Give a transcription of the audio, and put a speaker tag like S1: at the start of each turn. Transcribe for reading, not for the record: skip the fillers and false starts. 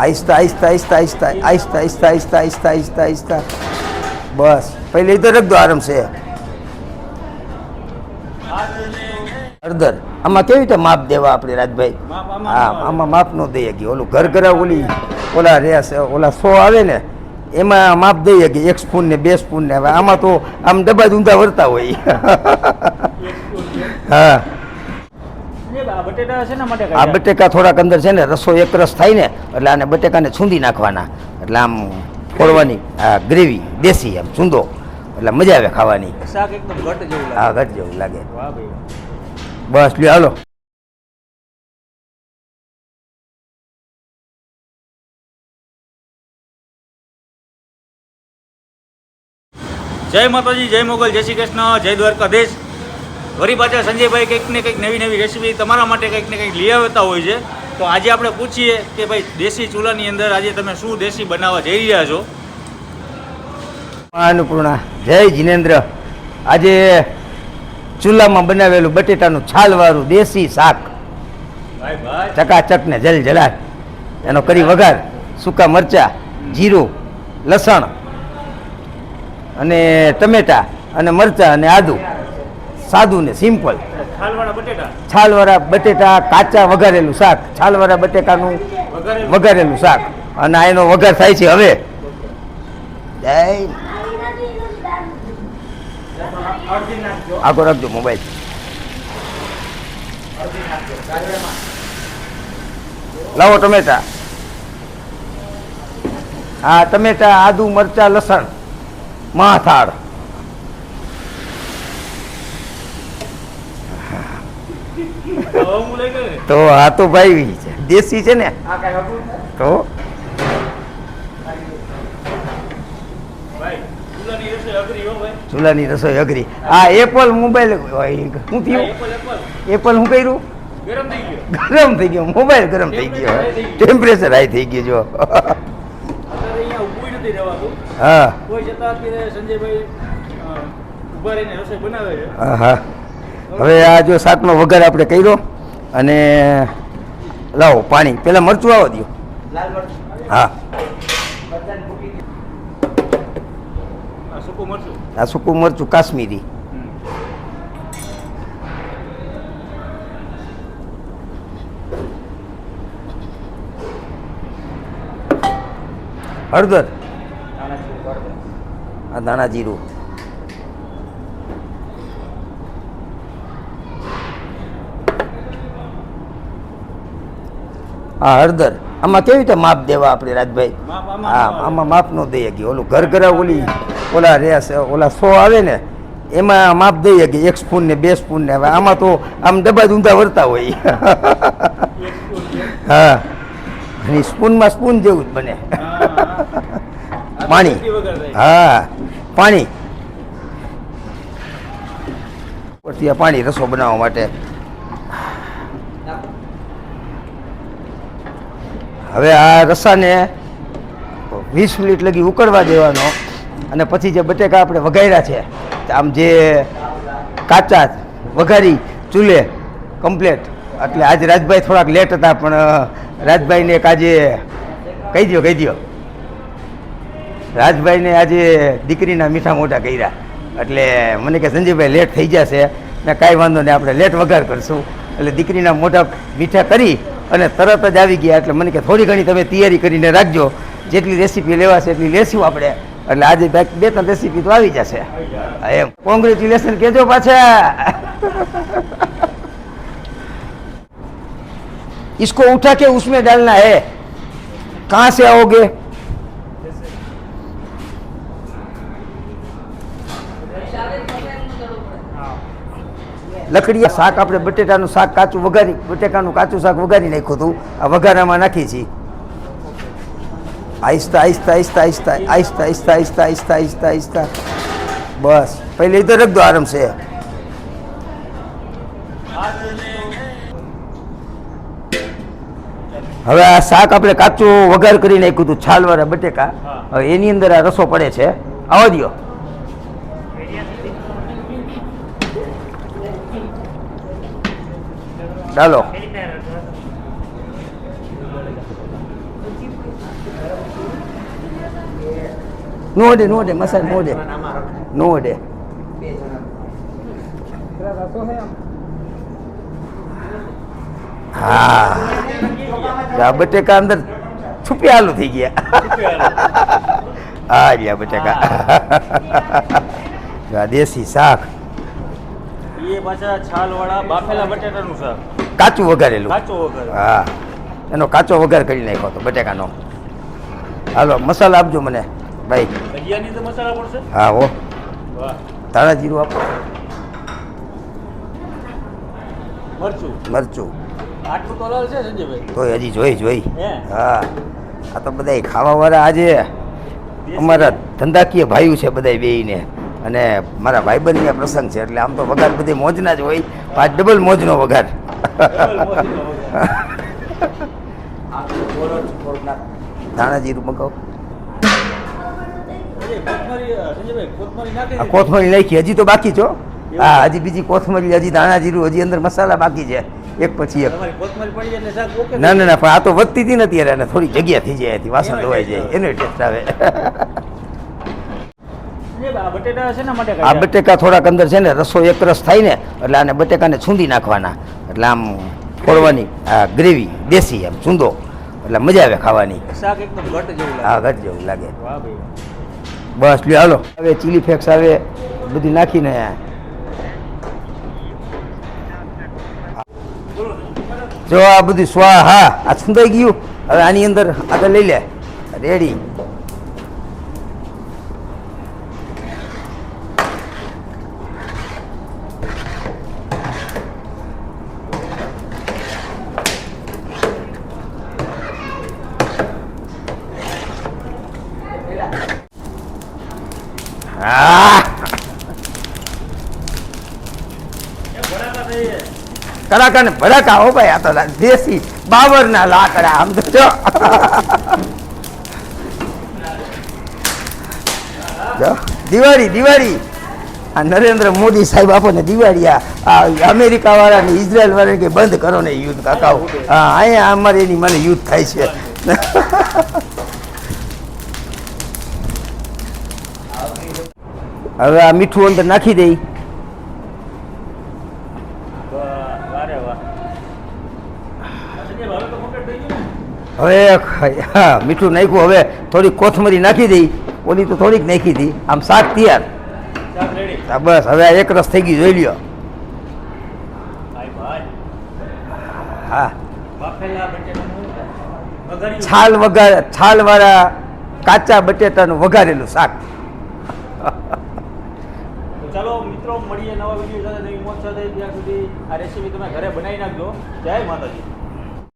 S1: आहिस्ता आहिस्ता आहिस्ता आहिस्ता आहिस्ता आहिस्ता आहिस्ता आहिस्ता आहिस्ता आहिस्ता बस पहले इधर रख दो आराम से हरदर આમાં કેવી રીતે માપ દેવા આપણે રાજભાઈ હા આમાં માપ ન દઈએ કે ઓલું ઘર ઘરા ઓલી ઓલા રેસ ઓલા 100 આવે ને એમાં માપ દઈએ કે 1 સ્પૂન ને 2 સ્પૂન ને હવે આમાં તો આમ ડબ્બા જ ઊંધા વરતા હોય હા આ બટેકા થોડાક અંદર છે ને રસો એક રસ થાય ને એટલે આને બટેકાને છૂંદી નાખવાના એટલે આમ ફોડવાની હા ગ્રેવી દેશી એમ છૂંદો એટલે મજા આવે ખાવાની શાક એકદમ ઘટ જેવું લાગે હા ઘટ જેવું લાગે વાહ ભાઈ બસ લ્યો હાલો
S2: જય માતાજી જય મોગલ જય શ્રી કૃષ્ણ જય દ્વારકાધીશ વરી પાછા સંજયભાઈ કંઈક ને કંઈક નવી નવી રેસીપી તમારા માટે કંઈક ને કંઈક લઈ આવતા હોય છે તો આજે આપણે પૂછીએ કે ભાઈ દેશી ચૂલાની અંદર આજે તમે શું દેશી બનાવવા જઈ રહ્યા છો
S1: અન્નપૂર્ણા જય જીનેન્દ્ર આજે ચૂલામાં બનાવેલું બટેટાનું છાલવાળું દેશી શાક ચકાચક ને જલજલાટ એનો કરી વઘાર સૂકા મરચા જીરું લસણ અને ટમેટા અને મરચા અને આદુ સાદું ને સિમ્પલ છાલવાળા બટેટા કાચા વઘારેલું શાક છાલવાળા બટેકાનું વઘારેલું શાક અને એનો વઘાર થાય છે હવે આગળ રાખજો મોબાઈલ લાવો ટમેટા હા ટમેટા આદુ મરચા લસણ માથાળ તો આ તો ભાઈ છે દેશી છે ને તો ચૂલાની રસોઈ અઘરી આ એપલ મોબાઈલ શું થયું એપલ શું કર્યું ગરમ થઈ ગયો મોબાઈલ ગરમ થઈ ગયો ટેમ્પરેચર હાઈ થઈ ગયું જો હા હા હવે આ જો શાકનો વઘાર આપણે કર્યો અને લાવો પાણી પેલા મરચું આવવા દો હા આ સૂકું મરચું કાશ્મીરી હળદર આ ધાણા જીરું હા હળદર આમાં કેવી રીતે માપ દેવા આપણે રાજભાઈ હા આમાં માપ ન દઈએ કે ઓલું ઘર ઘરા ઓલી ઓલા રેસ ઓલા 100 આવે ને એમાં માપ દઈએ કે 1 સ્પૂન ને 2 સ્પૂન ને હવે આમાં તો આમ ડબ્બા જ ઊંધા વરતા હોય હા અને સ્પૂનમાં સ્પૂન જેવું જ બને પાણી હા પાણી પછી પાણી રસો બનાવવા માટે હવે આ રસાને 20 મિનિટ લગી ઉકળવા દેવાનો અને પછી જે બટેકા આપણે વઘાર્યા છે આમ જે કાચા વઘારી ચૂલે કમ્પ્લેટ એટલે આજે રાજભાઈ થોડાક લેટ હતા પણ રાજભાઈને એક આજે કહી દો રાજભાઈને આજે દીકરીના મીઠા મોઢા કર્યા એટલે મને કે સંજયભાઈ લેટ થઈ જશે ને કાંઈ વાંધો નહીં આપણે લેટ વઘાર કરશું એટલે દીકરીના મોઢા મીઠા કરી અને તરત જ આવી ગયા એટલે મને કે થોડી ઘણી તમે તૈયારી કરીને રાખજો જેટલી રેસીપી લેવાશે એટલી લેશું આપણે એટલે આજે 2-3 રેસીપી તો આવી જશે એમ કોંગ્રેચ્યુલેશન કહેજો પાછા इसको उठा के उसमें डालना है कहाँ से आओगे લકડીયા શાક આપણે બટેટાનું શાક કાચું વઘારી બટેકાનું કાચું શાક વઘારી નાખ્યું હતું આ વઘારામાં નાખી છીએ આહિસ્તા આહિસ્તા આહિસ્તા આહિસ્તા આહિસ્તા આહિસ્તા આહિસ્તા આહિસ્તા આહિસ્તા આહિસ્તા બસ पहले इधर रख दो आराम से હવે આ શાક આપણે કાચું વઘાર કરી નાખ્યું હતું છાલવાળા બટેકા હવે એની અંદર આ રસો પડે છે આવવા દો डालो નો અડે નો અડે મસાલો નો અડે નો અડે હા આ બટેકા અંદર છુપી આલુ થઈ ગયા હા લ્યા બટેકા આ દેશી શાક
S2: એ પાછા છાલવાળા બાફેલા બટેટાનું શાક
S1: કાચું વઘારેલું
S2: કાચો વગર
S1: હા એનો કાચો વઘાર કરી નાખ્યો તો બટેકાનો હાલો મસાલા આપજો મને ભાઈ
S2: ભજીયાની અંદર મસાલા પડશે
S1: હા હો
S2: વાહ
S1: ધાણા જીરું આપો
S2: મરચું
S1: મરચું
S2: આટલું તો લાલ છે સંજયભાઈ
S1: તો હજી જોઈ
S2: હે
S1: હા આ તો બધા ખાવાવાળા આજે અમારા ધંધાકીય ભાઈઓ છે બધા બેયને અને મારા ભાઈબંધને પ્રસંગ છે એટલે આમ તો વઘાર બધી મોજના જ હોય પાંચ ડબલ મોજનો વઘાર ધાણા જીરું મગાવો આ કોથમરી નાખી હજી તો બાકી છો હા હજી બીજી કોથમરી હજી ધાણા જીરું હજી અંદર મસાલા બાકી છે એક પછી એક ના ના ના પણ આ તો વધતી હતી ને અત્યારે અને થોડી જગ્યા થઈ જાય હતી વાસણ ધોવાઈ જાય એનો ટેસ્ટ આવે આ બટેકા થોડાક અંદર છે ને રસો એક રસ થાય ને એટલે આને બટેકાને છૂંદી નાખવાના એટલે આમ ફોડવાની આ ગ્રેવી દેશી એમ છૂંદો એટલે મજા આવે ખાવાની
S2: શાક એકદમ ઘટ જેવું લાગે
S1: હા ઘટ જેવું લાગે
S2: વાહ ભાઈ
S1: બસ લ્યો હાલો હવે ચીલી ફ્લેક્સ આવે બધી નાખીને જો આ બધું સ્વા હા આ છૂંદાઈ ગયું હવે આની અંદર આગળ લઈ લે રેડી હા કલાકાર ને ભડાકા હો ભાઈ આ તો દેશી બાબરના લાકડા આમ તો જો દિવાળી આ નરેન્દ્ર મોદી સાહેબ આપણને દિવાળી આ અમેરિકા વાળા ને ઇઝરાયલ વાળા કે બંધ કરો ને યુદ્ધ કાકાઓ હા અહીંયા અમારે એની મને યુદ્ધ થાય છે હવે આ મીઠું અંદર નાખી દઈ હવે હા મીઠું નાખ્યું હવે થોડીક કોથમરી નાખી દઈ ઓલી તો થોડીક નાખી હતી આમ શાક તૈયાર બસ હવે આ એક રસ થઈ ગઈ જોઈ લ્યો હા છાલ વાળા કાચા બટેટાનું વઘારેલું શાક
S2: ચાલો મિત્રો મળીએ નવા વિડીયો સાથે નવી મોજ સાથે ત્યાં સુધી આ રેસીપી તમે ઘરે બનાવી નાખજો જય માતાજી